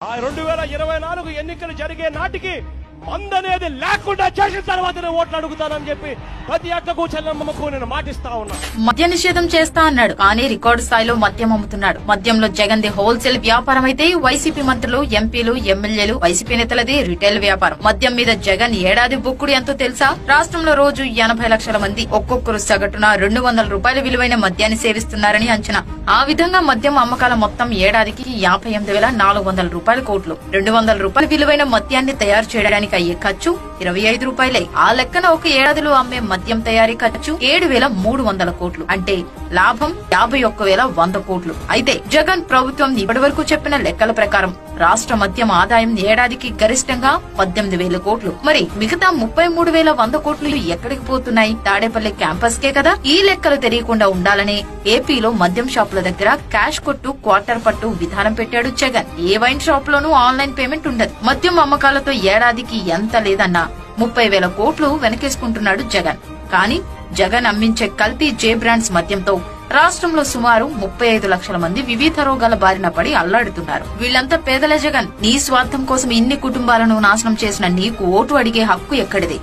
2024 ఎన్నికలు జరిగే నాటికి మందనేది లేకుండా చేసిన తర్వాతనే ఓట్లు అడుగుతానని చెప్పి ప్రతి అక్కకు చెల్లెమ్మకు నేను మాటిస్తా ఉన్నా. మద్య నిషేధం చేస్తా అన్నాడు, కానీ రికార్డు స్థాయిలో మద్యం అమ్ముతున్నాడు. మద్యంలో జగన్ ది హోల్సేల్ వ్యాపారం అయితే వైసీపీ మంత్రులు, ఎంపీలు, ఎమ్మెల్యేలు, వైసీపీ నేతలది రిటైల్ వ్యాపారం. మద్యం మీద జగన్ ఏడాది బుక్కుడు ఎంతో తెలుసా? రాష్ట్రంలో రోజు 80 లక్షల మంది ఒక్కొక్కరు సగటున 200 రూపాయల విలువైన మద్యాన్ని సేవిస్తున్నారని అంచనా. ఆ విధంగా మద్యం అమ్మకాల మొత్తం ఏడాదికి 58,400 రూపాయల కోట్లు. 200 రూపాయల విలువైన మద్యాన్ని తయారు చేయడానికి అయ్యే ఖర్చు 25 రూపాయలే. ఆ లెక్కన ఒక ఏడాదిలో అమ్మే మద్యం తయారీ ఖర్చు 7,300 కోట్లు. అంటే లాభం 51,100 కోట్లు. అయితే జగన్ ప్రభుత్వం ఇప్పటి వరకు చెప్పిన లెక్కల ప్రకారం రాష్ట్ర మద్యం ఆదాయం ఏడాదికి గరిష్టంగా 18,000 కోట్లు. మరి మిగతా 33,100 కోట్లు ఎక్కడికి పోతున్నాయి? తాడేపల్లి క్యాంపస్ కే కదా. ఈ లెక్కలు తెలియకుండా ఉండాలనే ఏపీలో మద్యం షాపుల దగ్గర క్యాష్ కొట్టు, క్వార్టర్ పట్టు విధానం పెట్టాడు జగన్. ఏ వైన్ షాప్ లోనూ ఆన్లైన్ పేమెంట్ ఉండదు. మద్యం అమ్మకాలతో ఏడాదికి ఎంత లేదన్నా 30,000 కోట్లు వెనకేసుకుంటున్నాడు జగన్. కానీ జగన్ అమ్మించే కల్తీ జే బ్రాండ్స్ మద్యంతో రాష్ట్రంలో సుమారు 35 లక్షల మంది వివిధ రోగాల బారిన పడి అల్లాడుతున్నారు. వీళ్లంతా పేదలే జగన్. నీ స్వార్థం కోసం ఇన్ని కుటుంబాలను నాశనం చేసిన నీకు ఓటు అడిగే హక్కు ఎక్కడిది?